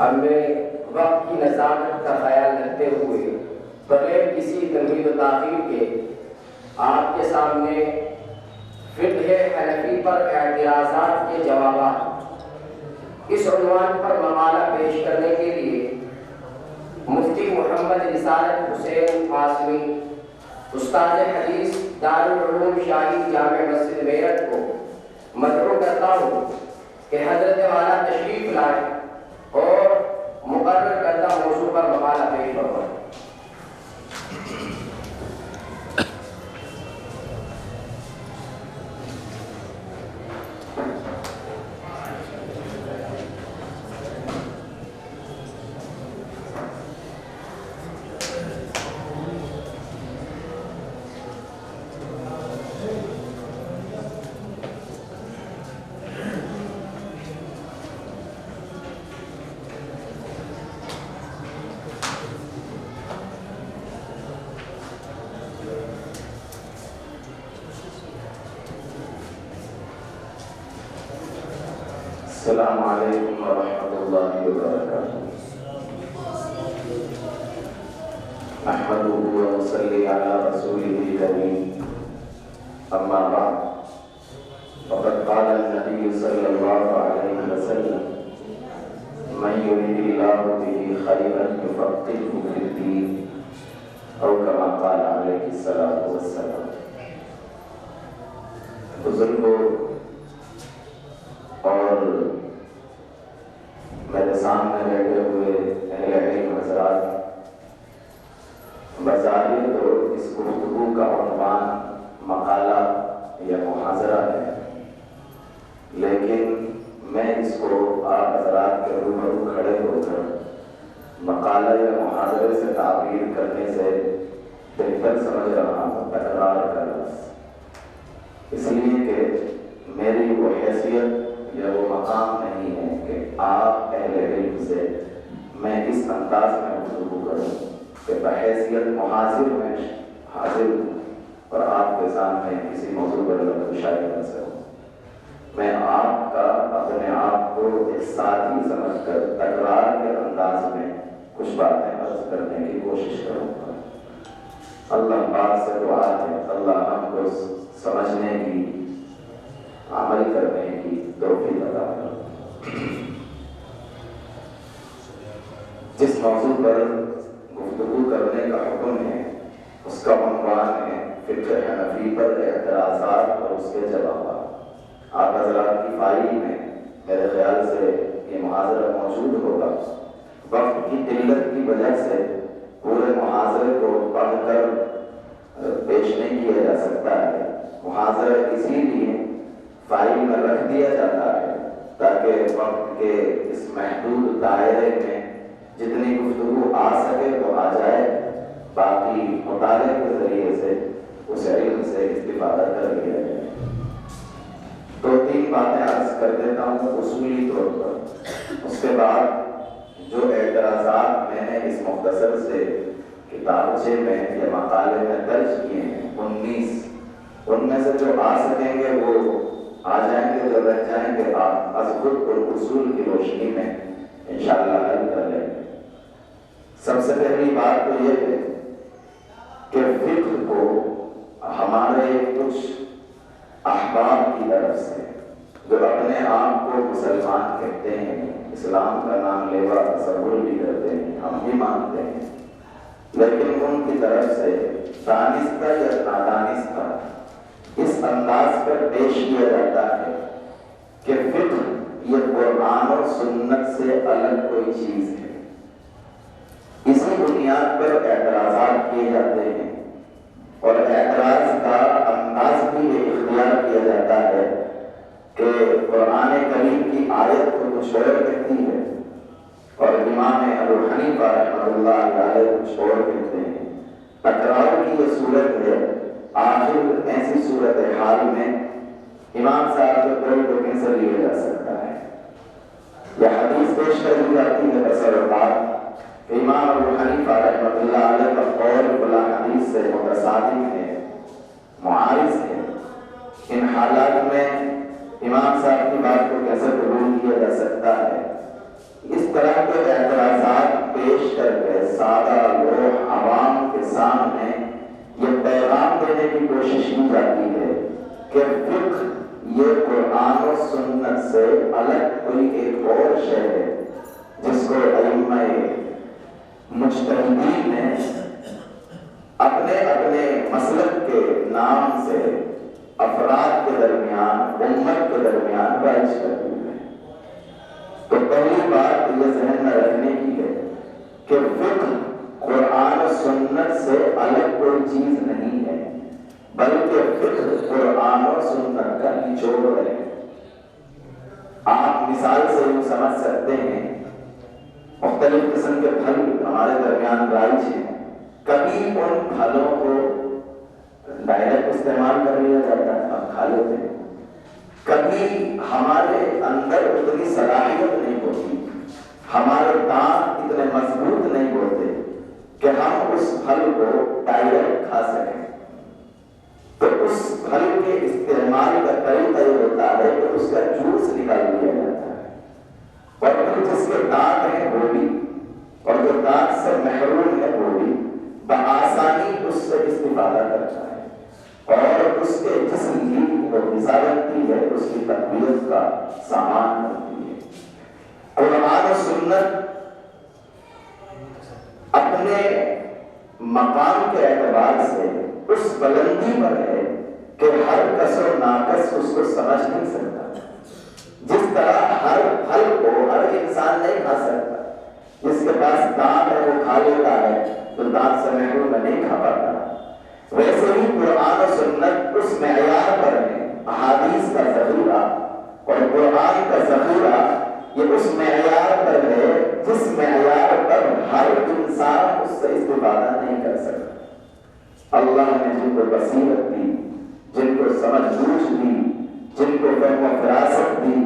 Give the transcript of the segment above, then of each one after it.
اب میں وقت کی نزاکت کا خیال رکھتے ہوئے بغیر کسی تمہید و تاخیر کے آپ کے سامنے فقہ حنفی پر اعتراضات کے جوابات اس عنوان پر مقالہ پیش کرنے کے لیے مفتی محمد رسالت حسین قاسمی استاد حدیث دارالعلوم شاہی جامع مسجد میرٹھ کو مدعو کرتا ہوں کہ حضرت والا تشریف لائے اور مقرر کردہ موضوع پر مقالہ پیش فرمائیں۔ السلام علیکم ورحمۃ اللہ وبرکاتہ۔ نحمده ونصلی علی رسوله الکریم، اما بعد فقد قال النبی صلی اللہ علیہ وسلم من یرید اللہ به خیرا یفقهه فی الدین، او کما قال علیہ الصلاۃ والسلام۔ بزرگوں اور میرے سامنے بیٹھے ہوئے اہل علم حضرات، بظاہر تو اس گفتگو کا عنوان مقالہ یا محاضرہ ہے، لیکن میں اس کو آپ حضرات کے روبرو کھڑے ہو کر مقالہ یا محاضرے سے تعبیر کرنے سے بہتر سمجھ رہا ہوں تکرار کا لفظ، اس لیے کہ میری وہ حیثیت یا وہ مقام نہیں ہے کہ آپ اہل علم سے میں اس انداز میں گفتگو کروں کہ بحیثیت محاضر میں حاضر ہوں اور آپ کے سامنے کسی موضوع پر گفتگو کر سکوں۔ میں آپ کا اپنے آپ کو ایک ساتھی سمجھ کر تکرار کے انداز میں کچھ باتیں عرض کرنے کی کوشش کروں گا۔ اللہ پاک سے دعا ہے اللہ ہم کو سمجھنے کی، عمل کرنے کی توفیق عطا کرے۔ جس موضوع پر گفتگو کرنے کا حکم ہے اس کا عنوان ہے فقہ حنفی پر اعتراضات اور اس کے جوابات۔ آپ حضرات کی فائل میں میرے خیال سے یہ محاضرہ موجود ہوگا۔ وقت کی قلت کی وجہ سے پورے محاضرے کو پڑھ کر پیش نہیں کیا جا سکتا ہے، محاضرہ اسی لیے فائل میں رکھ دیا جاتا ہے تاکہ وقت کے اس محدود دائرے میں جتنی گفتگو آ سکے وہ آ جائے، باقی مطالعے کے ذریعے سے اس علم سے استفادہ کر لیا جائے۔ دو تین باتیں عرض کر دیتا ہوں اصولی طور پر، اس کے بعد جو اعتراضات میں نے اس مختصر سے کتابچے میں یا مقالے میں درج کیے ہیں 19، ان میں سے جو آ سکیں گے وہ آ جائیں گے، جو رہ جائیں گے آپ از خود اور اصول کی روشنی میں انشاءاللہ حل کر لیں گے۔ سب سے پہلی بات تو یہ ہے کہ فقہ کو ہمارے کچھ احباب کی طرف سے جو اپنے آپ کو مسلمان کہتے ہیں، اسلام کا نام لیوا تصور بھی کرتے ہیں، ہم بھی مانتے ہیں، لیکن ان کی طرف سے دانستہ یا نادانستہ اس انداز پر پیش کیا جاتا ہے کہ فقہ یہ قرآن اور سنت سے الگ کوئی چیز ہے۔ اسی بنیاد پر اعتراضات کیے جاتے ہیں اور اعتراض کا انداز بھی یہ اختیار کیا جاتا ہے کہ قرآن کریم کی آیت کو کچھ اور کہتی ہے اور امام ابو حنیفہ رحمۃ اللہ علیہ کچھ اور کہتے ہیں۔ ٹکراؤ کی یہ صورت ہے، آخر ایسی صورت حال میں امام صاحب کے قول کو کیسے لیا جا سکتا ہے؟ یہ حدیث پیش کر دی جاتی ہے بسر اوقات کہ امام ابو حنیفہ رحمۃ اللہ علیہ کا قول فلاں حدیث سے متصادم ہے، معارض ہے۔ ان حالات میں امام صاحب کی بات کو کیسے قبول کیا جا سکتا ہے؟ اس طرح کے کہ فقہ یہ قرآن و سنت سے الگ کوئی ایک اور شے ہے جس کو ائمہ مجتہدین نے اپنے اپنے مسلک کے نام سے افراد کے درمیان، امت کے درمیان رائج کر دی ہے۔ تو پہلی بات یہ ذہن میں رکھنے کی ہے کہ فقہ قرآن و سنت سے الگ کوئی چیز نہیں ہے، بلکہ فقہ قرآن و سنت کا نچوڑ ہے۔ آپ مثال سے یوں سمجھ سکتے ہیں، مختلف قسم کے پھل ہمارے درمیان رائج ہیں، کبھی ان پھلوں کو ڈائریکٹ استعمال کر لیا جاتا ہے، ہم کھا لیتے ہیں، کبھی ہمارے اندر اتنی صلاحیت نہیں ہوتی، ہمارے دانت اتنے مضبوط نہیں ہوتے کہ ہم اس پھل کو ڈائریکٹ کھا سکیں۔ تو اس پھل کے استعمال کا طریقہ یہ ہوتا ہے کہ اس کا جوس نکال لیا جاتا ہے، اور پھر جس کے دانت ہیں وہ بھی، اور جو دانت سے محروم ہے وہ بھی بآسانی اس سے استفادہ کرتا ہے، اور اس کے جسم کی جو غذا بنتی ہے اس کی تقویت کا سامان بنتی ہے۔ قرآن و سنت اپنے مقام کے اعتبار سے اس بلندی پر ہے کہ ہر کس و ناقص اس کو سمجھ نہیں سکتا۔ جس طرح ہر پھل کو ہر انسان نہیں کھا سکتا، جس کے پاس دانت ہے وہ کھا لیتا ہے، تو دانت سے محروم میں نہیں کھا پاتا، ویسے ہی قرآن و سنت اس معیار پر ہے، احادیث کا ذخیرہ اور قرآن کا ذخیرہ یہ اس معیار پر ہے جس معیار پر ہر انسان اس سے استفادہ نہیں کر سکتا۔ اللہ نے جن کو بصیرت دی، جن کو سمجھ بوجھ دی، جن کو فہم و فراست دی،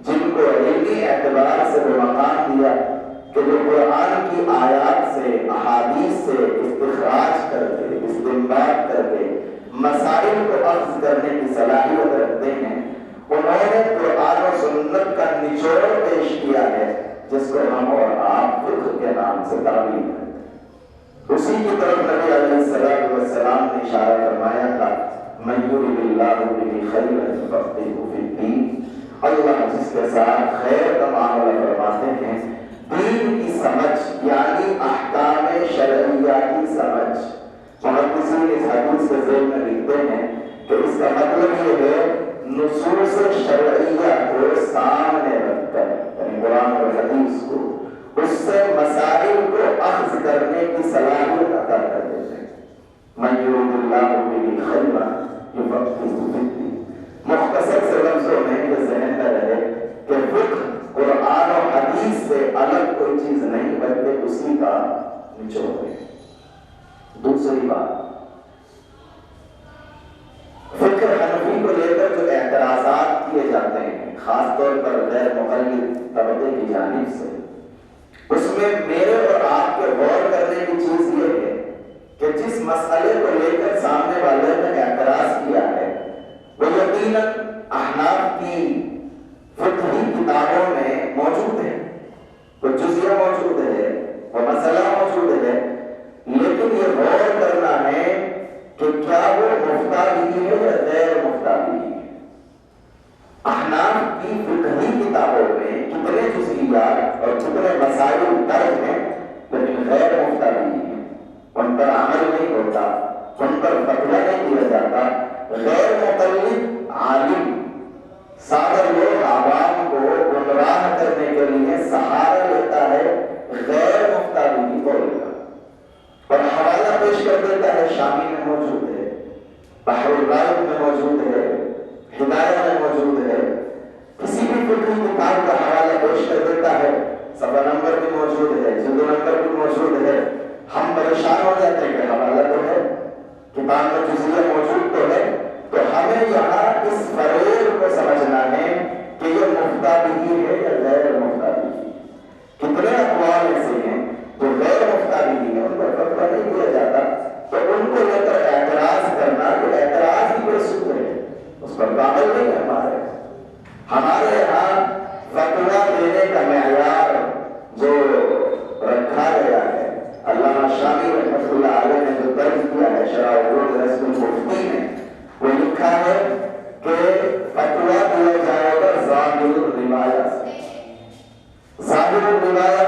جن کو علمی اعتبار سے وہ مقام دیا کہ جو قرآن کی آیات سے، احادیث سے استخراج کر کے، استنباط کر کے مسائل کو اخذ کرنے کی صلاحیت رکھتے ہیں، انہوں نے قرآن و سنت کا نچوڑ پیش کیا ہے جس کو ہم اور آپ فقہ کے نام سے تعبیر کرتے ہیں۔ اسی کی طرف نبی علیہ السلام نے اشارہ فرمایا تھا، من یرد اللہ بہ خیرا یفقہہ فی الدین، اللہ جس کے ساتھ خیر کا معاملہ فرماتے ہیں، دین کی سمجھ یعنی احکام شرعیہ کی سمجھ۔ محدثین اس حدیث کے ذیل میں لکھتے ہیں کہ اس کا مطلب یہ ہے نصوص شرعیہ کو سامنے رکھ کر، یعنی قرآن اور حدیث کو، اس سے مسائل کو اخذ کرنے کی صلاحیت عطا کر دیتے ہیں۔ من یرد اللہ بہ خیرا یفقہہ فی الدین۔ مختصر سے لفظوں میں یہ ذہن میں رہے کہ فقہ قرآن و حدیث سے الگ کوئی چیز نہیں بلکہ اسی کا نچوڑ ہے۔ دوسری بات، فقہ حنفی کو لے کر جو اعتراضات کیے جاتے ہیں خاص طور پر غیر مقلد طبقے کی جانب سے، اس میں میرے اور آپ کے غور کرنے کی چیز یہ ہے کہ جس مسئلے کو لے کر سامنے والے نے اعتراض کیا ہے وہ یقیناً احناف کی فقہی کتابوں میں موجود ہے، وہ جزیہ موجود ہے، وہ مسئلہ موجود ہے، لیکن یہ غور کرنا ہے کہ کیا وہ مفتہ بھی ہے یا غیر مفتہ بھی ہے۔ احناف کی فقہی کتابوں میں کتنے جزئیات اور کتنے مسائل درج ہیں لیکن غیر مفتہ بھی ہیں، ان پر عمل نہیں ہوتا، ان پر فتویٰ نہیں دیا جاتا۔ غیر مقلد عالم سادہ لوگ عوام کو گمراہ کرنے کے لیے سہارا لیتا ہے غیر مفتہ بھی قول کا، اور حوالہ پیش کر دیتا ہے، شامی میں موجود ہے، بحر الرائق میں موجود ہے، ہدایہ میں موجود ہے، کسی بھی فقہی کتاب کا حوالہ پیش کر دیتا ہے، صفحہ نمبر بھی موجود ہے، جلد نمبر بھی موجود ہے۔ ہم پریشان ہو جاتے ہیں کہ حوالہ تو ہے، کتاب میں جزیہ موجود تو ہے، تو ہمیں یہاں اس فریب کو سمجھنا ہے کہ یہ مفتہ بھی ہے یا غیر مفتہ بھی ہے۔ کتنے اقوال ایسے ہیں جو غیر مفتہ بھی ہیں، ان پر فتویٰ نہیں دیا جاتا، تو ان کو لے کر اعتراض کرنا جو اعتراض ہی بے سود ہے، اس پر قابل نہیں ہے۔ ہمارے یہاں فتویٰ دینے کا معیار جو رکھا گیا ہے، علامہ شامی رحمۃ اللہ علیہ نے جو درج کیا ہے شرح علوم رسم المفتی میں، وہ لکھا ہے الروایہ سے. ظاہر الروایہ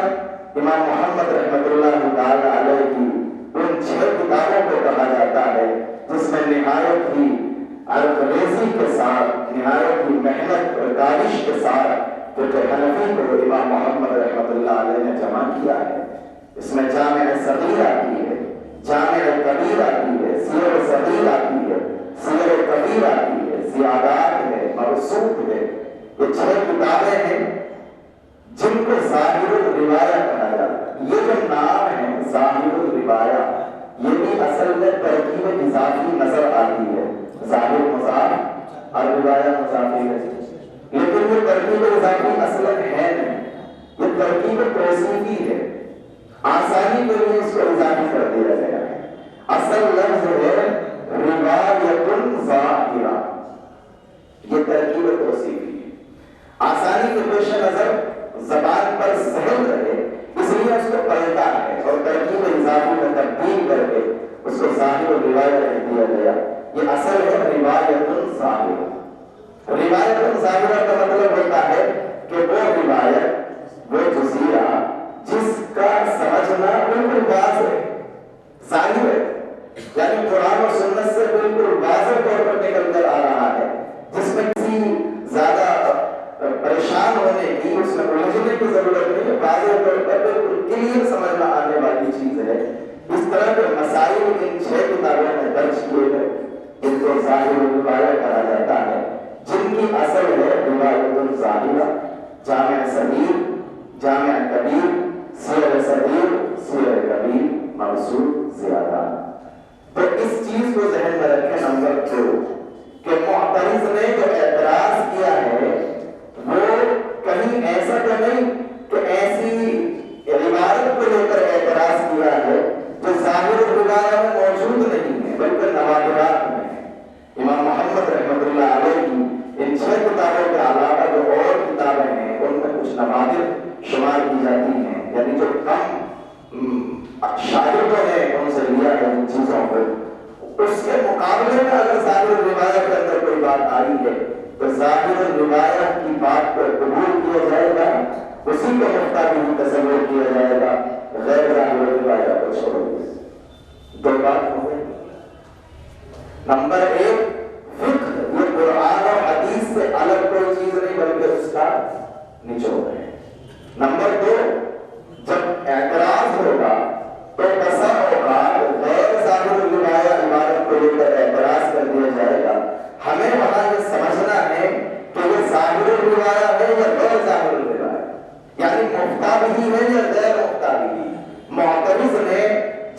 امام محمد رحمۃ اللہ تعالی علیہ کی ان 6 کتابوں کو کہا جاتا ہے جس میں نہایت ہی عرقریزی کے ساتھ، نہایت ہی محنت اور کاوش کے ساتھ فقہ حنفی کو امام محمد رحمۃ اللہ علیہ نے جمع کیا ہے. اس میں جامع صغیر آتی ہے، جامع کبیر آتی ہے، سیر صغیر آتی ہے، سیر کبیر آتی ہے، زیادات ہے، مرصوص ہے. یہ 6 کتابیں ہیں جن کو ظاہر الروایہ کہا جاتا ہے. یہ جو نام ہے ظاہر الروایہ، یہ بھی اصل میں ترکیب اضافی نظر آتی ہے. ظاہر مضاف اور روایہ مضافی ہے، لیکن یہ ترکیب اضافی اصل ہے نہیں، یہ ترکیب توصیفی ہے. آسانی کے لیے اس کو اضافی کر دیا گیا ہے. اصل لفظ ہے روایۃ ظاہرہ، یہ ترکیب توصیفی ہے. آسانی کے پیش نظر زبان پر سہل رہے اس لیے اس کو پلٹا ہے اور ترکیب اضافی میں تبدیل کر کے اس کو ظاہر الروایہ کہہ دیا گیا. یہ اصل ہے روایۃ ظاہرہ. روایت ظاہرہ کا مطلب ہوتا ہے کہ وہ روایت، وہ جزیرہ جس کا سمجھنا بالکل واضح ہے، ظاہر ہے، یعنی قرآن اور سنت سے بالکل واضح طور پر نکل کر آ رہا ہے، جس میں کسی زیادہ پریشان ہونے کی، اس میں الجھنے کی ضرورت نہیں ہے، واضح طور پر بالکل کلیئر سمجھنا آنے والی چیز ہے. اس طرح کے مسائل ان 6 کتابوں میں درج کیے گئے جن کو ظاہر الروایہ کہا جاتا ہے، جن کی اصل ہے روایت ظاہرہ، جامع صغیر، جامع کبیر، سیر صغیر، سیر کبیر، مرصوص، زیادہ. تو اس چیز کو ذہن میں رکھیں. نمبر 2 کہ معترض نے جو اعتراض کیا ہے وہ کہیں ایسا تو نہیں کہ ایسی روایت کو لے کر اعتراض کیا ہے جو ظاہر الروایہ میں موجود نہیں ہے، بلکہ نوادرات میں ہے. امام محمد رحمۃ اللہ علیہ کی ان 6 کتابوں کے علاوہ جو اور کتابیں ہیں ان میں کچھ نوادر شمار کی جاتی ہیں، یعنی جو کم شاگردوں نے ان سے لیا ہے ان چیزوں کو. اس کے مقابلے میں اگر ظاہر الروایہ کے اندر کوئی بات آئی ہے تو ظاہر الروایہ کی بات کو قبول کیا جائے گا، اسی کو مختلف تصور کیا جائے گا، غیر ظاہر الروایہ کو چھوڑ دیا. 2 بات ہو گئی. نمبر 1 فقہ، یہ قرآن اور حدیث سے الگ کوئی چیز نہیں بلکہ اس کا نچوڑ ہے. نمبر 2 جب اعتراض ہوگا تو بسا اوقات غیر ظاہر الروایہ عبارت کو لے کر اعتراض کر دیا جائے گا. ہمیں وہاں یہ سمجھنا ہے کہ یہ ظاہر الروایہ ہے یا غیر ظاہر الروایہ، یعنی مفتہ بھی ہے یا غیر مفتہ بھی. معترض نے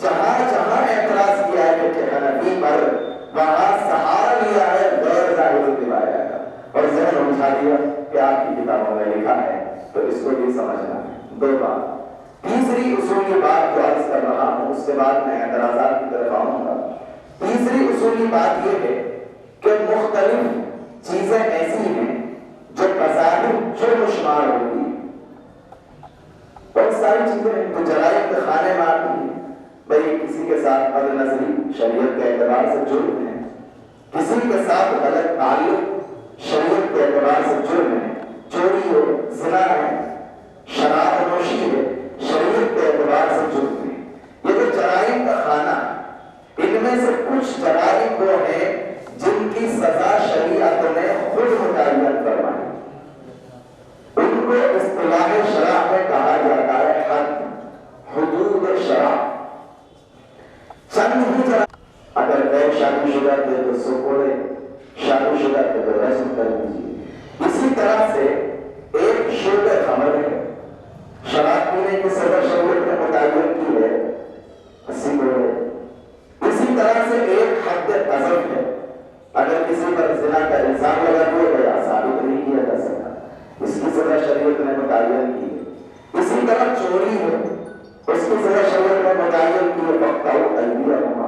جہاں جہاں اعتراض کیا ہے کہ حنفی پر، وہاں سہارا لیا ہے غیر ظاہر الروایہ کا اور ذہن اٹھا دیا کہ آپ کی کتابوں میں لکھا ہے تو اس کو بھی سمجھنا ہے. 2 بات. تیسری اصولی بات جو عرض کر رہا ہوں اس کے بعد میں اعتراضات کی طرف آؤں گا. تیسری اصولی بات یہ ہے کہ مختلف چیزیں ایسی ہیں جو بظاہر جرم شمار ہوگی. بہت ساری چیزیں ہیں جو جرائم کے خانے میں آتی ہیں. بھئی کسی کے ساتھ بد نظری شریعت کے اعتبار سے جرم ہے، کسی کے ساتھ غلط تعلق شریعت کے اعتبار سے جرم ہے، چوری ہو، زنا ہے، شراب نوشی ہے، شریعت کے اعتبار سے جرم ہے. یہ جو جرائم کا خانہ، ان میں سے کچھ جرائم وہ ہیں جن کی سزا شریعت نے خود متعین فرمائی. ان کو اصطلاح شرع میں کہا جاتا ہے حد، حدود شرع. چند ہی جرائم، اگر غیر شادی شدہ تھے تو سکوڑے، شادی شدہ تھے تو رسم کر دیجیے. اسی طرح سے ایک شرب خمر ہے، شراب پینے کی سزا شریعت نے متعین کی ہے 80 کوڑے. اسی طرح سے ایک حد قذف ہے، اگر کسی پر زنا کا الزام لگا دیا گیا ثابت نہیں کیا جا سکتا، اس کی سزا شریعت نے متعین کی ہے. اسی طرح چوری ہے، اس کی سزا شریعت نے متعین کی ہے فاقطعوا ایدیہما.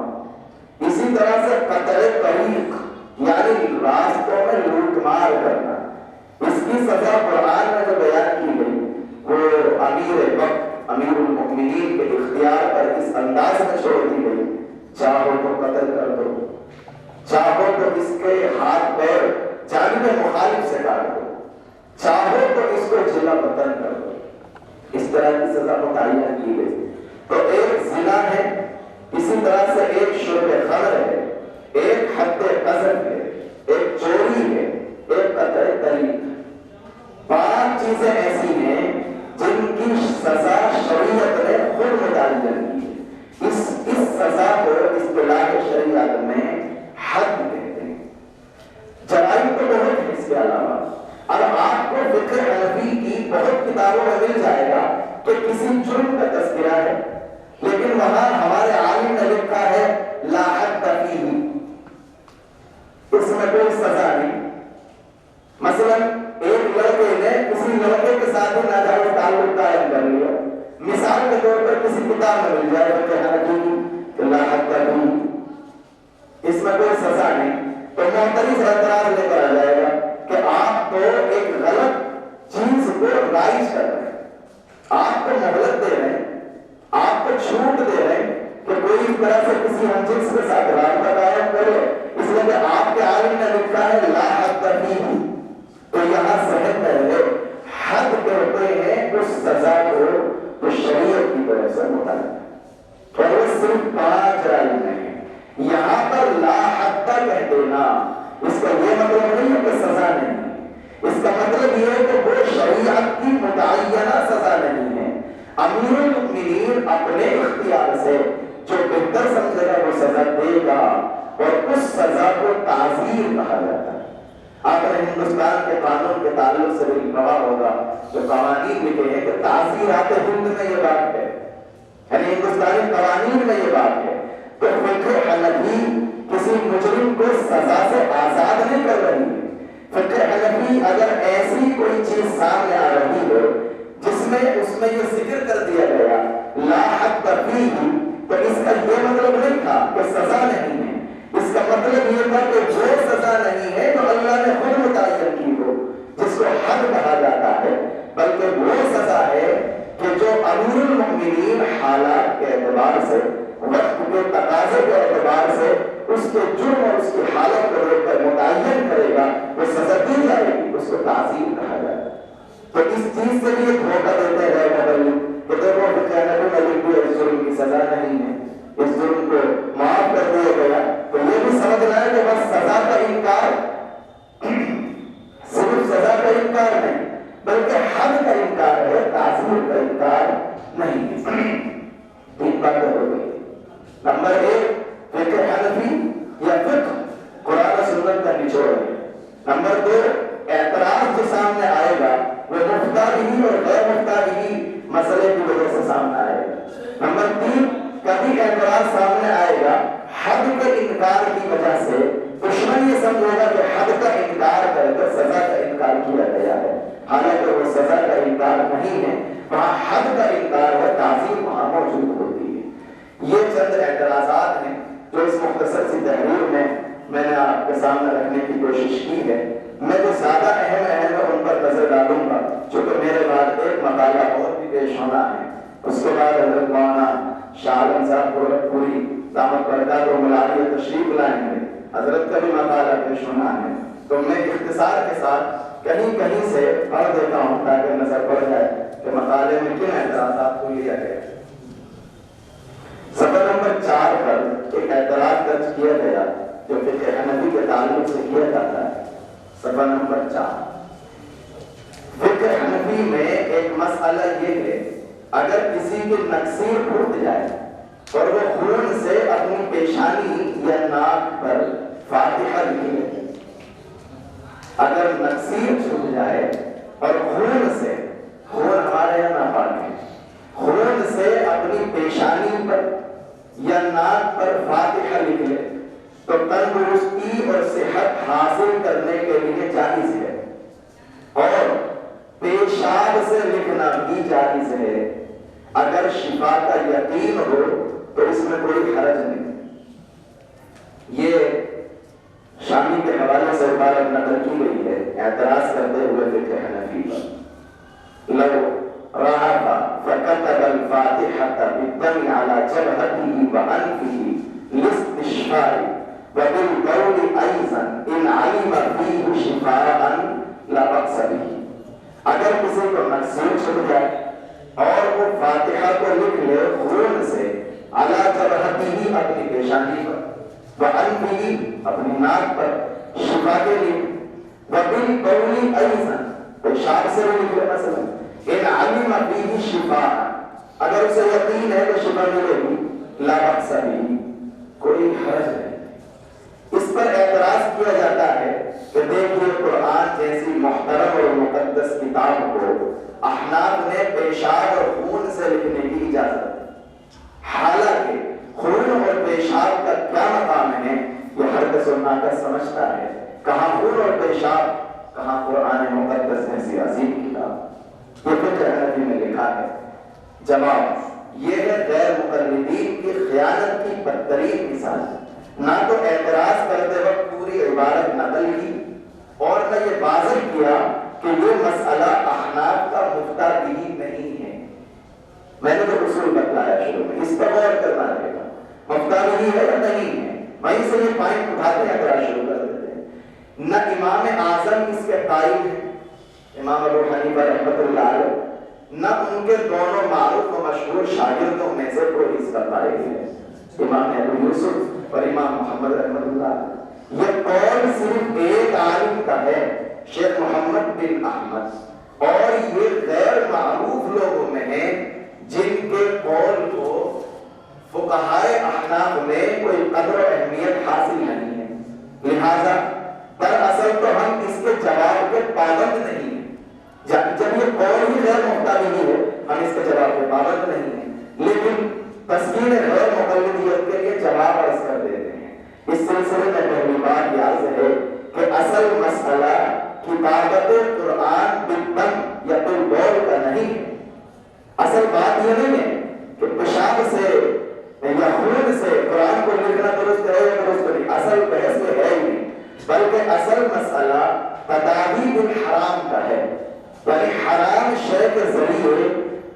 اسی طرح سے قطع طریق یعنی راستوں میں لوٹ مار کرنا، اس کی سزا قرآن میں جو بیان کی گئی وہ امیر وقت امیر المؤمنین کے اختیار پر اس انداز میں چھوڑ دی گئی. چاہو تو قتل کر دو، چاہو تو اس کے ہاتھ پیر جانب مخالف سے کاٹ دو، چاہو تو طرح کی سزا متعین کی گئی. تو ایک زنا ہے، اسی طرح سے ایک شرب خمر ہے، ایک حد قذف ہے، ایک چوری ہے، ایک قطع طریق. 5 چیزیں ایسی ہیں جن کی سزا شریعت نے خود متعین کی ہے. اس سزا کو اصطلاح شریعت میں حد کہتے ہیں. جرائم تو بہت ہے اس کے علاوہ. اب آپ کو فقہ حنفی کی بہت کتابوں میں مل جائے گا کہ کسی جرم کا تذکرہ ہے، لیکن وہاں ہمارے عالم نے لکھا ہے لا حد فیہ، اس میں کوئی سزا نہیں. مثلا ایک لڑکے نے کسی لڑکے کے ساتھ ناجائز تعلق قائم کر لیا، مثال کے طور پر کسی کتاب میں مل جائے فقہ حنفی کی لا حد فیہ، اس میں کوئی سزا نہیں. تو معترض اعتراض لے کر آ جائے گا کہ آپ تو ایک غلط چیز کو رائج کر رہے ہیں، آپ کو مہلت دے رہے ہیں، آپ کو چھوٹ دے رہے ہیں کہ کوئی اس طرح سے کسی ہم جنس کے ساتھ رابطہ قائم کرے، اس لیے کہ آپ کے عالم نے لکھا ہے لا حد فیہ. تو یہاں ذہن میں رہے حد کہتے ہیں اس سزا کو جو شریعت کی طرف سے متعلق ہے، اور وہ صرف 5 رائج میں ہے. یہاں پر لا حد کہہ دینا اس کا یہ مطلب نہیں ہے کہ سزا نہیں، اس کا مطلب یہ ہے کہ وہ شریعت کی متعینہ سزا نہیں ہے. امیر المؤمنین اپنے اختیار سے جو بہتر سمجھے گا وہ سزا دے گا، اور اس سزا کو تعزیر کہا جاتا ہے. آپ نے ہندوستان کے قانون کے تعلق سے بھی پڑھا ہوگا، جو قوانین لکھے ہیں کہ تعزیرات ہند میں یہ بات ہے، یعنی ہندوستانی قوانین میں یہ بات ہے. تو فقہ حنفی کسی مجرم کو سزا سے آزاد نہیں کر رہی ہے. فقہ حنفی اگر ایسی کوئی چیز سامنے آ رہی ہو جس میں اس میں یہ ذکر کر دیا گیا لا حد فیہ، تو اس کا یہ مطلب نہیں تھا کہ سزا نہیں ہے. اس کا مطلب یہ تھا کہ جو سزا نہیں ہے تو اللہ نے خود متعین کی ہو، جس کو حد کہا جاتا ہے، بلکہ وہ سزا ہے کہ جو امیر المؤمنین حالات کے اعتبار سے، وقت کے تقاضے کے اعتبار سے اس کے جرم اور اس کی حالت کو دیکھ کر متعین کرے گا، وہ سزا دی جائے گی، اس کو تعزیر کہا جائے گا. تو اس چیز سے بھی ایک دھوکہ دیتے رہے مبلغ کہ دیکھو فقہ حنفی میں لکھ دیا اس جرم کی سزا نہیں ہے، اس جرم کو معاف کر دیا گیا. تو یہ بھی سمجھنا ہے کہ بس سزا کا انکار صرف سزا کا انکار نہیں بلکہ حد کا انکار ہے، تعزیر کا انکار نہیں ہے. 3 باتیں ہو گئی. نمبر 1 فقہ حنفی یا فقہ قرآن و سنت کا نچوڑ ہے. نمبر 2 اعتراض جو سامنے آئے گا وہ مفتہ بھی اور غیر مفتہ بھی مسئلے کی وجہ سے سامنے آئے گا. نمبر 3 کبھی اعتراض سامنے آئے گا حد کے انکار کی وجہ سے، دشمن یہ سمجھے گا کہ حد کا انکار کر کر سزا کا انکار کیا گیا ہے، حالانکہ وہ سزا کا انکار نہیں ہے، وہاں حد کا انکار ہے، تعزیر وہاں موجود ہوتی ہے. یہ چند اعتراضات ہیں جو اس مختصر سی تحریر میں نے آپ کے سامنے رکھنے کی کوشش کی ہے. میں جو زیادہ اہم ہے ان پر نظر ڈالوں گا، چونکہ میرے بعد ایک مقالہ اور بھی پیش ہونا ہے. اس کے بعد حضرت مولانا شاہ عالم صاحب گورکھپوری دامت برکات و ملالیہ تشریف لائیں گے، حضرت کا بھی مقالہ پیش ہونا ہے. تو میں اختصار کے ساتھ کہیں سے پڑھ دیتا ہوں تاکہ نظر پڑ جائے کہ مقالے میں کن اعتراضات کو لیا گیا. صفحہ نمبر 4 پر ایک اعتراض درج کیا گیا جو فقہ حنفی کے تعلق سے کیا جاتا ہے. صفحہ نمبر 4 فقہ حنفی میں ایک مسئلہ یہ ہے، اگر کسی کی نکسیر پھوٹ جائے اور وہ خون سے اپنی پیشانی یا ناک پر فاتحہ لکھے، اگر نکسیر چھوٹ جائے اور خون سے، خون ہمارے یہاں ناپاک ہے، خون سے اپنی پیشانی پر یا ناک پر فاتحہ لکھ لے تو تندرستی اور صحت حاصل کرنے کے لیے جائز ہے، اور پیشاب سے لکھنا بھی جائز ہے. اگر شفا کا یقین ہو تو اس میں کوئی حرج نہیں. یہ شامی کے حوالے سے عبارت نقل کی گئی ہے اعتراض کرتے ہوئے فقہ حنفی پر. لو رعف فكتب الفاتحة بالدم على جبهته وأنفه لاستشفاء وبالقول أيضا إن علم فيه شفاء لا بأس به. اگر کسی کو نکسیر چھوٹ جائے اور وہ فاتحہ کو لکھ لے خون سے علی جبہتہ اپنی پیشانی پر، وانفہ اپنی ناک پر، شفا کے لیے، وبالبول ایضا پیشاب سے بھی لکھ لے مثلا، ان علم فیہ شفاء اگر اسے یقین ہے کہ شفا ملے گی، لا بأس بہ کوئی حرج نہیں۔ اس پر اعتراض کیا جاتا ہے کہ دیکھیے قرآن جیسی محترم اور مقدس کتاب کو احناف نے پیشاب اور خون سے لکھنے کی اجازت دی، حالانکہ خون اور پیشاب کا کیا مقام ہے یہ ہر کس ناقص سمجھتا ہے، کہاں خون اور پیشاب، کہاں قرآن مقدس جیسی عظیم کتاب۔ یہ فقہ حنفی میں لکھا ہے۔ جواب یہ ہے غیر مقلدین کی خیانت کی بدترین مثال، نہ تو اعتراض کرتے وقت پوری عبارت نقل کی اور نہ یہ واضح کیا کہ یہ مسئلہ احناف کا مفتہ بھی نہیں ہے۔ میں نے تو اصول بتلایا شروع میں، اس پر غور کرنا رہے گا، مفتہ بھی ہے یا نہیں ہے، وہیں سے یہ پوائنٹ اٹھاتے ہیں، اعتراض شروع کر دیتے ہیں۔ نہ امام اعظم اس کے قائل ہیں، امام ابو حنیفہ رحمۃ اللہ علیہ، نہ ان کے دونوں معروف و مشہور شاگردوں میں سے کوئی اس کا قائل ہے، امام ابو یوسف اور امام محمد رحمۃ اللہ۔ یہ قول صرف ایک عالم کا ہے، شیخ محمد بن احمد، اور یہ غیر معروف لوگوں میں ہیں جن کے قول کو فقہائے احناف میں کوئی قدر و اہمیت حاصل نہیں ہے، لہذا دراصل تو ہم اس کے جواب کے پابند نہیں ہیں۔ جب یہ قول ہی غیر محتاج نہیں ہے، ہم اس کے جواب کے پابند نہیں ہیں، لیکن تسکین غیر مقلدیت کے لیے جواب عرض کر دیتے ہیں۔ اس سلسلے میں پہلی بات یہ عرض ہے کہ اصل مسئلہ کتابت قرآن بالدم یا بالبول کا نہیں ہے۔ اصل بات یہ نہیں ہے کہ پیشاب سے یا خون سے قرآن کو لکھنا درست ہے یا درست نہیں، اصل بحث یہ ہے ہی نہیں، بلکہ اصل مسئلہ تداوی بالحرام کا ہے، یعنی حرام شے کے ذریعے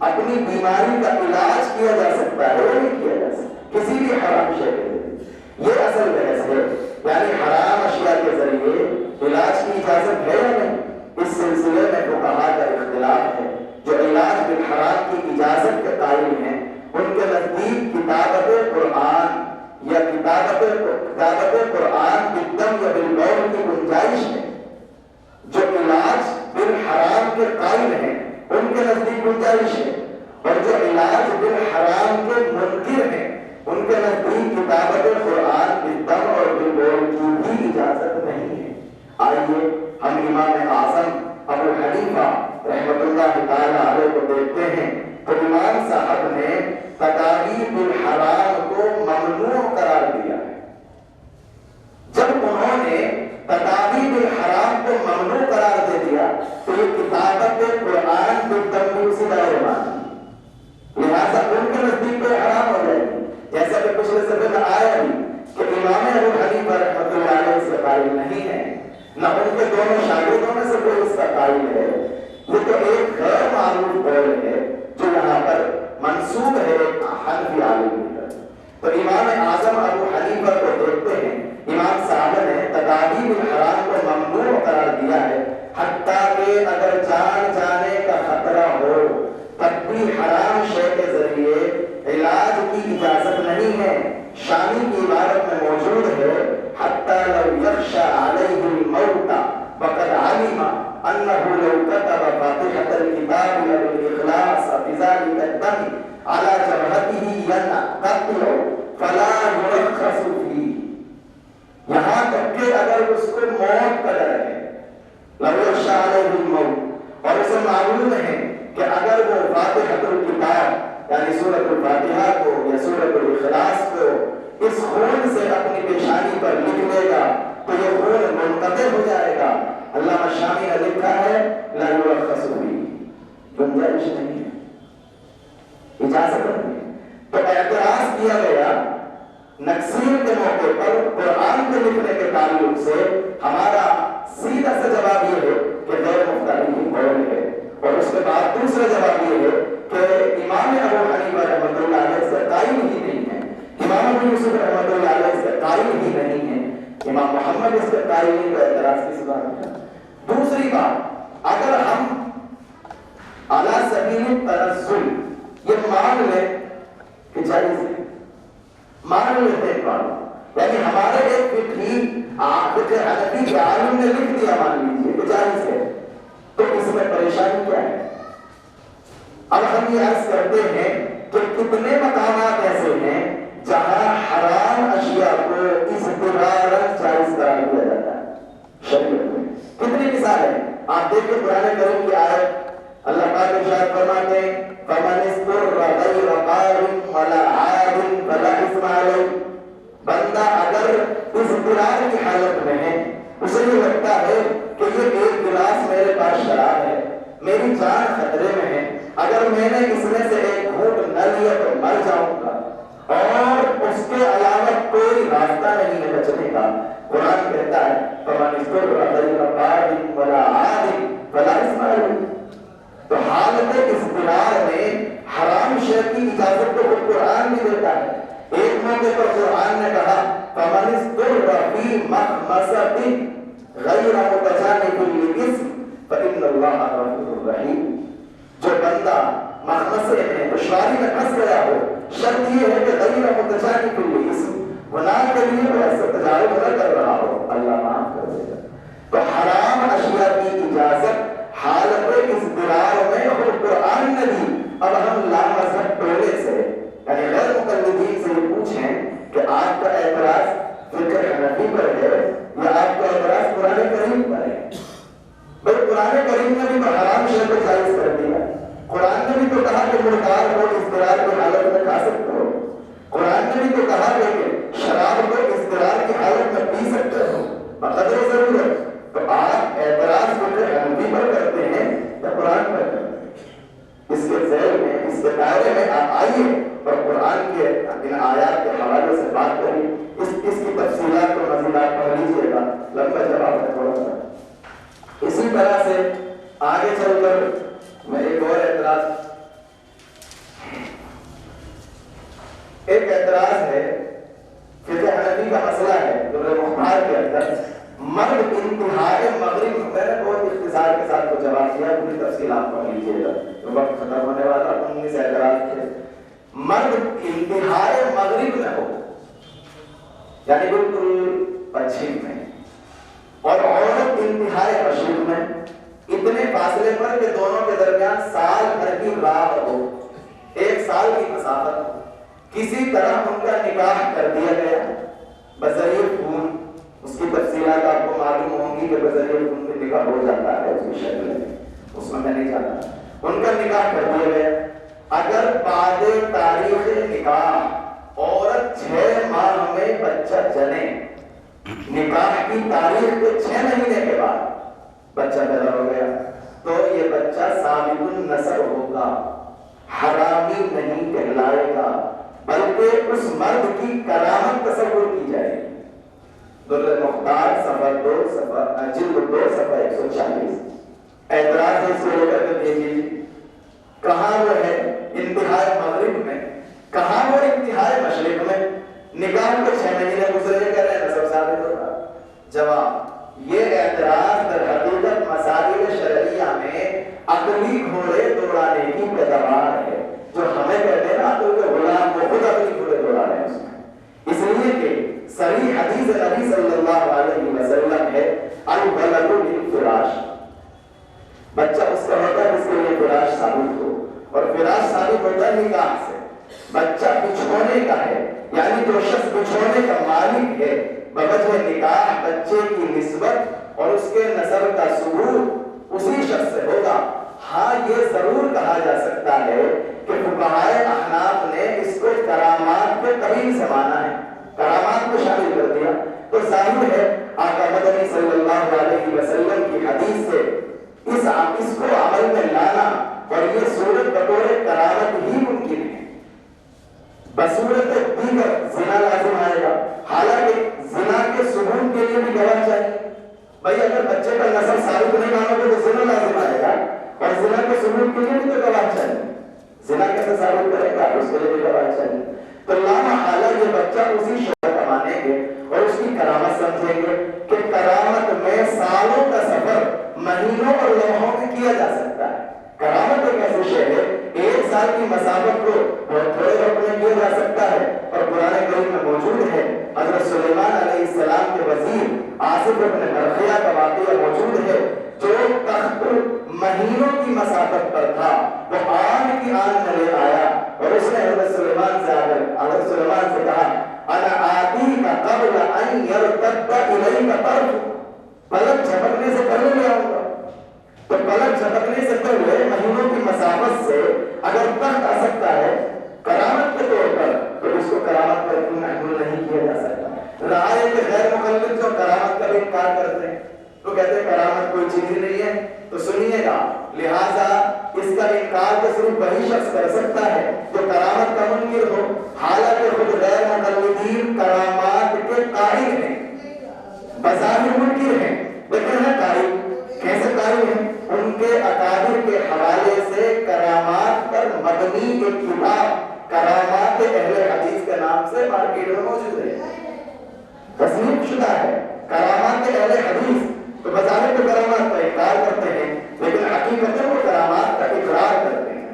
اپنی بیماری کا علاج کیا جا سکتا ہے یا نہیں کیا جا سکتا، کسی بھی حرام شے کے ذریعے، یہ اصل بحث ہے، یعنی حرام اشیاء کے ذریعے علاج کی اجازت ہے یا نہیں۔ اس سلسلے میں فقہاء کا اختلاف ہے، جو علاج بالحرام کی اجازت کے قائل ہیں ان کے نزدیک کتابت قرآن یا کتابت قرآن بالدم یا بالبول کی گنجائش ہے، جو علاج بالحرام کے قائل ہیں ان کے نزدیک گنجائش ہے، اور جو علاج بالحرام کے منکر ہیں ان کے نزدیک کتابت قرآن بالدم اور بالبول کی بھی اجازت نہیں ہے۔ آئیے ہم امام اعظم ابو حنیفہ رحمۃ اللہ تعالی علیہ کو دیکھتے ہیں تو امام صاحب نے تداوی بالحرام کو ممنوع قرار دیا ہے۔ جب انہوں نے تداوی بالحرام کو ممنوع قرار دے دیا تو یہ کتابت قرآن بالدم بھی اسی دائرے میں آتی ہے، لہٰذا ان کے نزدیک تو حرام ہو جائے گی، جیسا کہ پچھلے صفحے میں آیا بھی کہ امام ابو حنیفہ رحمۃ اللہ علیہ اس کا قائل نہیں ہے، نہ ان کے دونوں شاگردوں میں سے کوئی اس کا قائل ہے، یہ تو ایک غیر معروف قول ہے جو یہاں پر منسوب ہے حنفی عالم کی طرف۔ تو امام اعظم ابو حنیفہ کو دیکھتے ہیں، امام صاحب نے تداوی بالحرام کو ممنوع قرار دیا ہے، حتیٰ کہ اگر جان جانے کا خطرہ ہو تب بھی حرام شے کے ذریعے علاج کی اجازت نہیں ہے۔ شامی کی عبارت میں موجود ہے حتیٰ لو یخشى علیہ الموت وقد علم انه لو كتب فاتحة الكتاب بالاخلاص بذلك الدم على جبهته ينقطع فلا يرخص فيه، یہاں تک کہ اگر اس کو موت کا ڈر ہے، لو یخشى علیہ الموت، اور اسے معلوم ہے کہ اگر وہ فاتحۃ الکتاب یعنی سورۃ الفاتحہ کو یا سورۃ الاخلاص کو اس خون سے اپنی پیشانی پر لکھ لے گا تو یہ خون منقطع ہو جائے گا۔ علامہ شامی نے لکھا ہے لا یرخص فیہ، گنجائش نہیں ہے، اجازت نہیں ہے۔ تو اعتراض کیا گیا نکسیر کے موقع پر قرآن کے لکھنے کے تعلق سے ہمارا سیدھا سا جواب یہ ہے کہ غیر مختلف قول ہے، اور اس کے بعد دوسرا جواب یہ ہے کہ امام ابو حنیفہ رحمۃ اللہ علیہ اس کا قائل ہی نہیں ہے، امام ابو یوسف رحمۃ اللہ علیہ اس کا قائل ہی نہیں ہے، امام محمد اس کا قائل نہیں، تو اعتراض کس بات ہے۔ دوسری بات، اگر ہم علی سبیل التنزل، یہ مان لے کہ جائز ہے، مان لیتے ہیں بات، یعنی ہمارے ایک فقہ حنفی کے عالم نے لکھ دیا مان لیجیے کہ جائز ہے، تو اس میں پریشانی کیا ہے؟ اب ہم یہ عرض کرتے ہیں کہ کتنے مقامات ایسے ہیں جہاں حرام اشیاء کو اضطرارً جائز قرار دیا جاتا ہے شریعت میں. کتنی مثال ہے آپ دیکھیں قرآن کریم کی آیت، اللہ پاک ارشاد فرماتے ہیں فَمَنِ اسْتُرَّ غَيْرَ بَاغٍ وَلَا عَادٍ فَلَا إِثْمَ عَلَيْهِ. بندہ اگر اضطرار کی حالت میں ہے، اسے یہ لگتا ہے کہ یہ ایک گلاس میرے پاس شراب ہے، میری جان خطرے میں ہے، اگر میں نے اس میں سے ایک گھونٹ نہ لیا تو مر جاؤں گا، اور اس کے علاوہ کوئی راستہ نہیں ہے بچنے کا. قرآن کہتا ہے فَمَنِ اسْتُرَّ غَيْرَ بَاغٍ وَلَا عَادٍ فَلَا إِثْمَ عَلَيْهِ. تو حالت اضطرار میں حرام شے کی اجازت تو خود قرآن بھی دیتا ہے. ایک موقع پر قرآن نے کہا فَمَنِ اسْتُرَّ فِي مَخْمَصَةٍ غَيْرَ مُتَجَانِفٍ لِإِثْمٍ فَإِنَّ اللَّهَ غَفُورٌ رَحِيمٌ. جو بندہ مخمصے میں دشواری میں پھنس گیا ہو، شرط یہ ہے کہ غیر متجانف للاسم، گناہ کے لیے وہ ایسا تجاوز نہ کر رہا ہو، اللہ معاف کر دے گا. تو حرام اشیاء کی اجازت حالت اضطرار میں خود قرآن نے دی. اب ہم لامذہب ٹولے سے یعنی غیر مقلدین سے یہ پوچھیں کہ آپ کا اعتراض فقہ حنفی پر ہے یا آپ کا اعتراض قرآن کریم پر ہے؟ بھائی قرآن کریم نے بھی تو حرام شے کو جائز کر دیا. قرآن نے بھی تو کہا کہ مردار کو اضطرار کی حالت میں کھا سکتے ہو. قرآن نے بھی تو کہا کہ شراب کو اضطرار کی حالت میں پی سکتے ہو بقدر ضرورت. تو آپ اعتراض فقہ حنفی پر کرتے ہیں یا قرآن پر کرتے ہیں؟ اس کے ذیل میں، اس کے دائرے میں آپ آئیے اور قرآن کے ان آیات کے حوالے سے بات کریے. اس کی تفصیلات کو مزید آپ پڑھ لیجیے گا، لمبا جواب ہے تھوڑا سا. اسی طرح سے آگے چل کر میں ایک اور اعتراض ہے فقہ حنفی کا مسئلہ ہے جو مختار کے اندر مرد انتہائی مغرب. میں نے بہت اختصار کے ساتھ کو جواب دیا، پوری تفصیل آپ پڑھ لیجیے گا، تو وقت ختم ہونے والا. 19 اعتراض تھے. مرد انتہائی مغرب میں ہو یعنی بالکل پچھم میں، اور عورت انتہائی مشرق میں، اتنے فاصلے پر کہ دونوں کے درمیان سال بھر کی راہ ہو، 1 سال کی مسافت ہو. کسی طرح ان کا نکاح کر دیا گیا بذریعہ خون. اس کی تفصیلات آپ کو معلوم ہوں گی کہ بذریعہ خون میں نکاح ہو جاتا ہے اس کی شکل میں، اس میں نہیں جاتا. ان کا نکاح کر دیا گیا. اگر بعد تاریخ نکاح عورت 6 ماہ میں بچہ جنے، نکاح کی تاریخ کے 6 مہینے کے بعد بچہ پیدا ہو گیا، تو یہ بچہ ثابت النسب ہوگا، حرامی نہیں کہلائے گا، بلکہ اس مرد کی کرامت تصور کی جائے گی. در مختار صفحہ 2 جلد 2 صفحہ 140. اعتراض ہے اس کو لے کر کے دیکھیے کہاں وہ ہے انتہائی مغرب میں، کہاں وہ انتہائی مشرق میں. نکاح کے 6 مہینے گزرے کر رہے نسب ثابت ہوگا. جواب، یہ اعتراض در حقیقت مسائل شرعیہ میں عقلی گھوڑے دوڑانے کی پیداوار ہے. جو ہمیں کہتے ہیں نا تو غلام کو خود عقلی گھوڑے دوڑا رہے ہیں اس میں، اس لیے کہ صحیح حدیث نبی صلی اللہ علیہ وسلم ہے الولد للفراش. بچہ اس کا ہوتا ہے جس کے لیے فراش ثابت ہو، اور فراش ثابت ہوتا ہے نکاح سے. بچہ بچھونے کا ہے، یعنی جو شخص بچھونے کا مالک ہے بوجہ نکاح بچے کی نسبت اور اس کے نسب کا ثبوت اسی شخص سے ہوگا. ہاں یہ ضرور کہا جا سکتا ہے کہ فقہائے احناف نے اس کو کرامات کے قبیل سے مانا ہے، کرامات کو شامل کر دیا. تو ظاہر ہے آقا مدنی صلی اللہ علیہ وسلم کی حدیث سے اس کو عمل میں لانا اور یہ صورت بطور کرامت ہی ممکن ہے. بصورت دیگر زنا لازم آئے گا، حالانکہ زنا کے ثبوت کے لیے بھی گواہ چاہیے. بھائی اگر بچے کا نسب ثابت نہیں مانو گے تو زنا لازم آئے گا، اور زنا کے ثبوت کے لیے بھی تو گواہ چاہیے. زنا کیسے ثابت کرے گا؟ اس کے لیے بھی گواہ چاہیے. تو لامحالہ یہ بچہ اسی شوق کا مانیں گے اور اس کی کرامت سمجھیں گے کہ کرامت میں سالوں کا سفر مہینوں اور لمحوں میں کیا جا سکتا ہے. کرامت ایک سال کی مسافت کو بہت تھوڑے وقت میں کیا جا سکتا ہے، اور قرآن کریم میں موجود ہے۔ حضرت سلیمان علیہ السلام کے وزیر آصف بن برخیہ کا واقعہ موجود ہے، جو تخت مہینوں کی مسافت پر تھا، وہ آن کی آن میں لے آیا، اور اس نے حضرت سلیمان سے کہا انا آتی کا قبل ان یرتد الیک طرف، پلک جھپکنے سے پہلے لے آؤں گا۔ تو پلک جھپکنے سے پہلے مہینوں کی مسافت سے اگر تخت آ سکتا ہے کرامت کے طور پر، تو اس کو کرامت پر کیوں محمول نہیں کیا جا سکتا؟ رعایا کے غیر مقلد جو کرامت کا بھی انکار کرتے ہیں، تو کہتے ہیں کرامت کوئی چیز ہی نہیں ہے، تو سنیے گا، لہٰذا اس کا انکار تو صرف وہی شخص کر سکتا ہے جو کرامت کا منکر ہو، حالانکہ خود غیر مقلدین کرامات کے قائل ہیں، بظاہر منکر ہیں لیکن ہے قائل۔ کیسے قائل ہیں؟ ان کے اکابر کے حوالے سے کرامات پر مبنی ایک کتاب کرامات اہل حدیث کے نام سے مارکیٹ میں موجود ہے، تصنیف شدہ ہے، کرامات اہل حدیث۔ تو بظاہر تو کرامات کا انکار کرتے ہیں لیکن حقیقت وہ کرامات کا اقرار کرتے ہیں،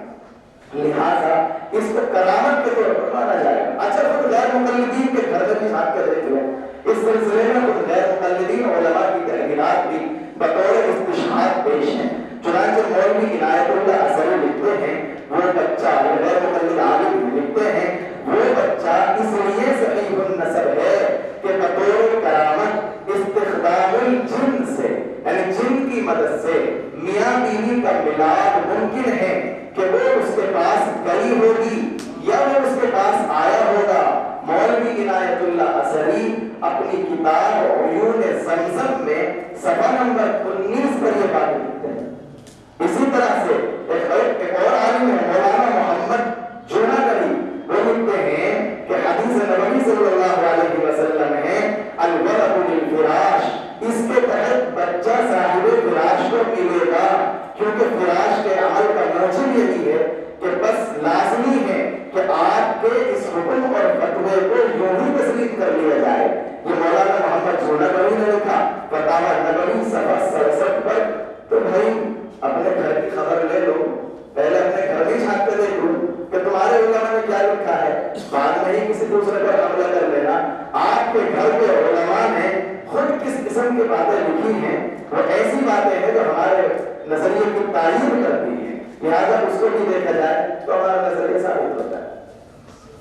لہٰذا اس کو کرامت کے طور پر مانا جائے گا۔ اچھا، خود غیر مقلدین کے گھر میں بھی جھانک کے دیکھ لیں، اس سلسلے میں خود غیر مقلدین علماء کی تحریرات بھی بطور استشہاد پیش ہیں۔ چنانچہ مولوی عنایت اللہ اثری لکھتے ہیں، وہ بچہ غیر مقلد عالم لکھتے ہیں، وہ بچہ اس لیے صحیح النسب ہے کہ بطور کرامت استخدام الجن سے، یعنی جن کی مدد سے میاں بیوی کا ملاپ ممکن ہے کہ وہ اس کے پاس گئی ہوگی یا وہ اس کے پاس آیا ہوگا۔ مولوی عنایت اللہ اثری اپنی کتاب عیون زمزم میں صفحہ نمبر 19 پر یہ بات لکھتے ہیں۔ اسی طرح سے ایک اور عالم ہے مولانا محمد جوناگری، وہ لکھتے ہیں کہ حدیث نبوی صلی اللہ علیہ وسلم ہے الولد للفراش، اس کے تحت بچہ صاحب فراش کو ملے گا، کیونکہ فراش کے عمل کا موجب یہی ہے کہ بس لازمی ہے کہ آپ کے اس حکم اور فتوے کو یوں ہی تسلیم کر لیا جائے۔ یہ مولانا محمد جوناگری نے لکھا فتاوی نبوی صفحہ 67 پر۔ تو بھائی اپنے گھر کی خبر لے لو، پہلے اپنے گھر میں جھانک کے دیکھ لو کہ تمہارے علماء نے کیا لکھا ہے، بعد میں ہی کسی دوسرے پر حملہ کر لینا۔ آپ کے گھر کے علماء نے خود کس قسم کی باتیں لکھی ہیں، وہ ایسی باتیں ہیں جو ہمارے نظریے کی تائید کرتی ہیں، لہٰذا اس کو بھی دیکھا جائے تو ہمارا نظریہ ثابت ہوتا ہے۔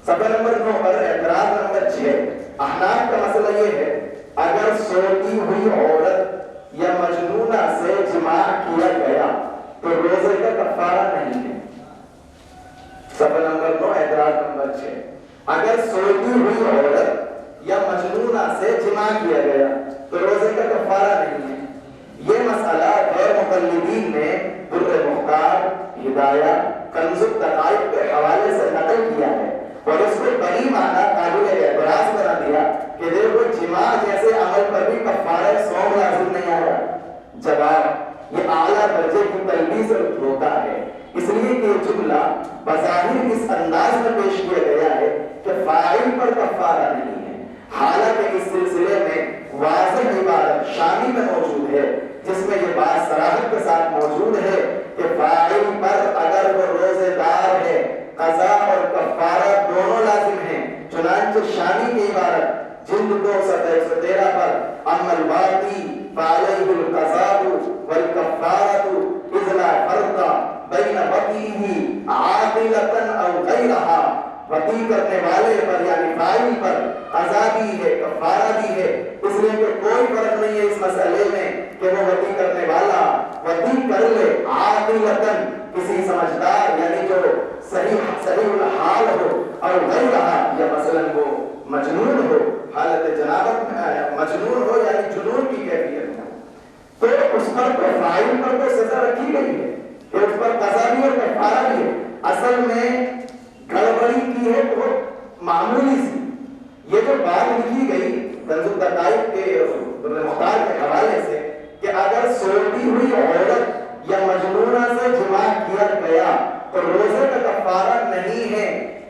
صفحہ نمبر 9 پر اعتراض نمبر 6، احناف کا مسئلہ یہ ہے اگر سوتی ہوئی عورت یا مجنونہ سے جماع کیا گیا تو روزے کا کفارہ نہیں ہے۔ صفحہ نمبر 9 اعتراض نمبر 6، اگر سوتی ہوئی عورت یا مجنونہ سے جماع کیا گیا تو روزے کا کفارہ نہیں ہے۔ یہ مسئلہ غیر مقلدین نے در مختار، ہدایہ، کنز الدقائق کے حوالے سے نقل کیا ہے اور اس کو بڑی معنی قابل اعتراض بنا دیا کہ دیکھو جماع جیسے عمل پر بھی کفارہ صوم لازم نہیں آیا۔ جواب، یہ اعلیٰ درجے کی تلبیس اور دھوکہ ہے، اس لیے کہ یہ جملہ بظاہر اس انداز میں پیش کیا گیا ہے کہ فاعل پر کفارہ نہیں ہے، حالانکہ اس سلسلے میں واضح عبارت شامی میں موجود ہے جس میں یہ بات صراحت کے ساتھ موجود ہے کہ فاعل پر اگر وہ روزے دار ہے قضا اور کفارہ دونوں لازم ہیں۔ چنانچہ شامی کی عبارت جلد 2 صفحہ 113 پر اما الباقی فعلیہ القضاء والکفارۃ اذ لا فرق بین بقیہ عاقلۃ او غیرہا، وقی کرنے والے پر یعنی فاعل پر قضا بھی ہے کفارہ بھی ہے، اس لیے کہ کوئی فرق نہیں ہے اس مسئلے میں کہ وہ وقی کرنے والا وقی کر لے عاقلۃ کسی سمجھدار یعنی جو صحیح الحال ہو، اور غیرہا یا مثلاً وہ مجنون ہو، حالت جنابت میں مجنون ہو یعنی جنون کی کیفیت میں، تو اس پر تو فاعل پر تو سزا رکھی گئی ہے کہ اس پر قضا بھی اور کفارہ بھی ہے۔ اصل میں گڑبڑی کی ہے تو معمولی سی، یہ جو بات لکھی گئی کنز الدقائق کے مختار کے حوالے سے کہ اگر سوتی ہوئی عورت یا مجنونہ سے جماع کیا گیا تو روزے کا کفارہ نہیں ہے،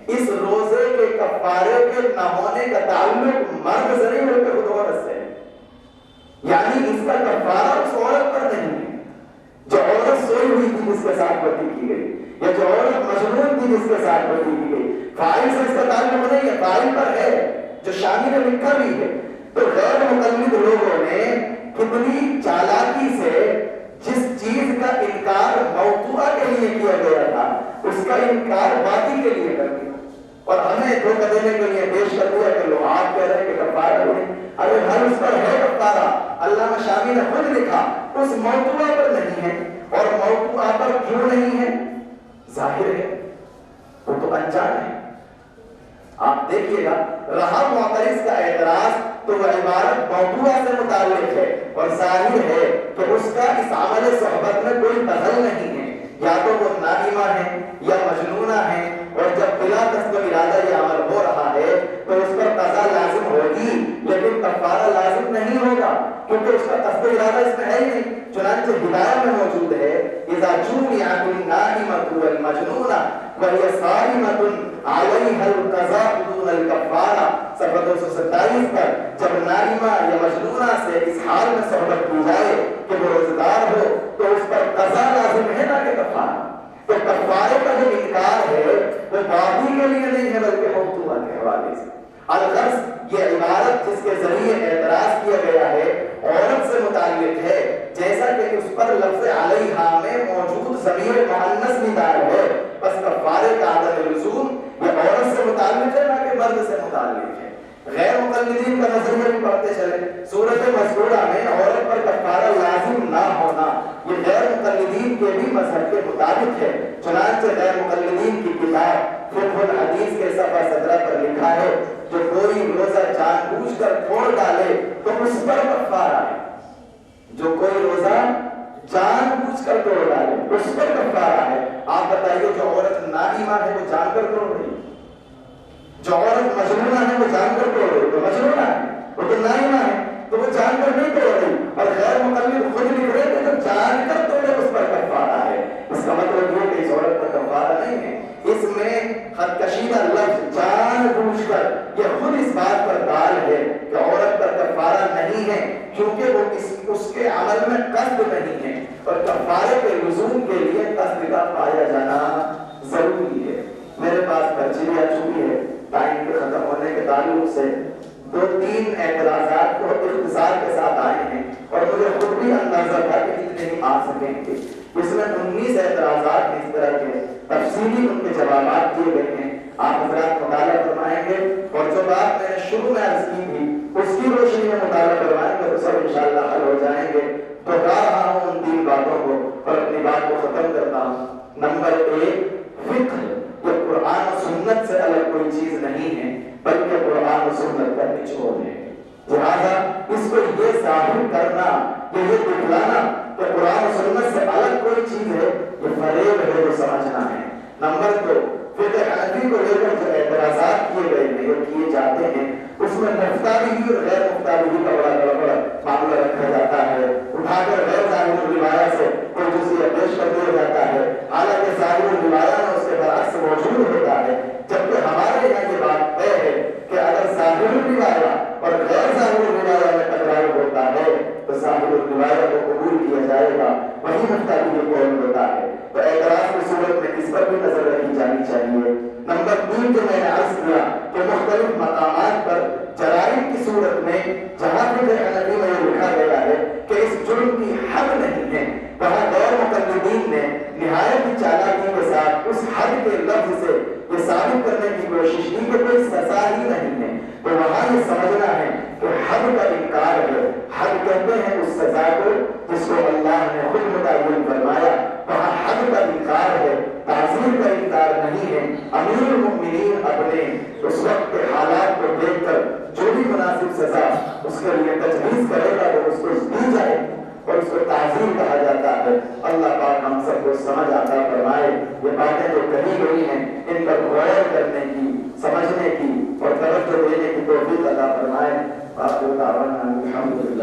اس روزے کے کفارے کے نہ ہونے کا تعلق مرد سے نہیں بلکہ خود عورت سے ہے، یعنی اس کا کفارہ اس عورت پر نہیں ہے جو عورت سوئی ہوئی تھی جس کے ساتھ وطی کی گئی، یہ جو عورت مجنون تھی جس کے ساتھ بدی کی گئی، فاعل سے اس کا تعلق نہیں ہے، فاعل پر ہے جو شامی نے لکھا بھی ہے۔ تو غیر مقلد لوگوں نے کتنی چالاکی سے جس چیز کا انکار موضوع کے لیے کیا گیا تھا اس کا انکار باقی کے لیے کر دیا، اور ہمیں دھوکہ دینے کے لیے پیش کر دیا کہ لوگ آپ کہہ رہے ہیں کہ کفارہ نہیں، ارے ہر اس پر ہے کفارہ، علامہ شامی نے خود لکھا اس موضوع پر نہیں ہے، اور موضوع پر کیوں نہیں ہے؟ ظاہر ہے وہ تو انجان ہے۔ آپ دیکھیے گا رہا معترض کا اعتراض تو وہ عبارت موضوع سے متعلق ہے، اور ظاہر ہے کہ اس کا اس عمل صحبت میں کوئی دخل نہیں ہے، یا تو وہ نائمہ ہے یا مجنونہ ہے، اور جب بلا قصد و ارادہ یہ عمل ہو رہا ہے تو اس پر قضا لازم ہوگی لیکن کفارہ لازم نہیں ہوگا، کیونکہ اس کا قصد و ارادہ اس میں ہے ہی نہیں۔ چنانچہ ہدایت میں موجود ہے اذا جمعت النائمۃ والمجنونہ وہی صائمۃ علیہا القضاء دون الکفارہ، صفحہ 227 پر جب نائمہ یا مجنونہ سے اس حال میں صحبت کی جائے کہ وہ روزگار ہو تو اس پر قضا لازم ہے نہ کہ کفارہ۔ تو کفارے کا جو انکار ہے وہ باقی کے لیے نہیں ہے بلکہ موضوع کے حوالے سے۔ الغرض یہ عبارت جس کے ذریعے اعتراض کیا گیا ہے عورت سے متعلق ہے، جیسا کہ اس پر لفظ علیہا میں موجود ضمیر مؤنث بھی دال ہے، بس کفارے کا عدم لزوم یہ عورت سے متعلق ہے نہ کہ مرد سے متعلق ہے۔ غیر مقلدین کا نظریہ بھی پڑھتے چلے، سورۃ مذکورہ میں عورت پر کفارہ لازم نہ ہونا یہ غیر مقلدین کے بھی مذہب کے مطابق ہے۔ چنانچہ غیر مقلدین کی کتاب فقہ الحدیث کے صفحہ 17 پر لکھا ہے جو کوئی روزہ جان بوجھ کر توڑ ڈالے تو اس پر کفارہ ہے، جو کوئی روزہ جان بوجھ کر توڑ ڈالے اس پر کفارہ ہے۔ آپ بتائیے جو عورت نائمہ ہے وہ جان کر توڑ رہی، جو عورت مجنونہ ہے وہ جان کر توڑ رہی، تو مجنونہ ہے وہ تو نائمہ ہے تو وہ جان کر نہیں توڑ رہی، اور غیر مقلد خود لکھ رہے کہ جو جان کر توڑے اس پر کفارہ ہے۔ اس کا مطلب یہ کہ اس عورت پر کفارہ نہیں ہے، اس میں خط کشیدہ لفظ جان بوجھ کر یہ خود اس بات پر دال ہے کہ عورت پر کفارہ نہیں ہے کیونکہ وہ اس کے عمل میں قصد نہیں ہے، اور کفارے کے لزوم کے لیے قصد کا پایا جانا ضروری ہے۔ میرے پاس پرچی آ چکی ہے، ٹائم کے ختم ہونے کے تعلق سے 2-3 اعتراضات کو اختصار کے ساتھ آئے ہیں، اور مجھے خود بھی اندازہ تھا کہ اتنے ہی آ سکیں گے۔ اس میں 19 اعتراضات اس طرح کے تفصیلی ان کے جوابات دیے گئے ہیں، آپ حضرات مطالعہ فرمائیں گے، اور جو بات میں نے شروع میں عرض کی تھی اس کی روشنی میں مطالعہ فرمائیں گے تو سب انشاءاللہ حل ہو جائیں گے۔ دوہرا رہا ہوں ان 3 باتوں کو اور اپنی بات کو ختم کرتا ہوں۔ نمبر 1، فقہ یہ قرآن و سنت سے الگ کوئی چیز نہیں ہے بلکہ قرآن و سنت کا نچوڑ ہے، لہذا اس کو یہ ظاہر کرنا یہ دکھلانا کہ قرآن و سنت سے الگ کوئی چیز ہے یہ فریب ہے جو سمجھنا ہے۔ نمبر 2، فقہ حنفی کو لے کر جو اعتراضات کیے گئے ہیں اور کیے جاتے ہیں اس میں مفتابی اور غیر مفتابی کا بڑا معاملہ رکھا جاتا ہے، اٹھا کر غیر ظاہر الروایہ سے کوئی جزیہ پیش کر دیا جاتا ہے، حالانکہ ظاہر الروایہ میں اس کے برعکس موجود ہوتا ہے، جبکہ ہمارے یہاں یہ بات طے ہے کہ اگر ظاہر الروایہ اور غیر ظاہر الروایہ میں ٹکراؤ ہوتا ہے تو ظاہر الروایہ کو قبول کیا جائے گا، وہی مفتابی قول ہوتا ہے۔ تو اعتراض کی صورت میں اس پر بھی نظر رکھی جانی چاہیے۔ نمبر 3 جو میں نے عرض کیا کہ مختلف مقامات پر جرائم کی صورت میں جہاں فقہ حنفی میں یہ لکھا گیا ہے کہ اس جرم کی حد نہیں ہے، وہاں غیر مقلدین نے نہایت ہی چالاکی کے ساتھ اس حد کے لفظ سے یہ ثابت کرنے کی کوشش کی کہ کوئی سزا ہی نہیں ہے، تو وہاں یہ سمجھنا ہے کہ حد کا انکار ہے۔ حد کہتے ہیں اس سزا کو جس کو اللہ نے خود متعین فرمایا، وہاں حد کا انکار ہے، تعزیر کا انکار نہیں ہے۔ امیر المؤمنین اپنے اس وقت کے حالات کو دیکھ کر جو بھی مناسب سزا اس کے لیے تجویز کرے گا وہ اس کو دی جائے اور اس کو تعزیر کہا جاتا ہے۔ اللہ پاک ہم سب کو سمجھ عطا فرمائے، یہ باتیں جو کہی گئی ہیں ان پر غور کرنے کی، سمجھنے کی اور توجہ دینے کی توفیق عطا فرمائے۔ آخر دعوانا الحمدللہ۔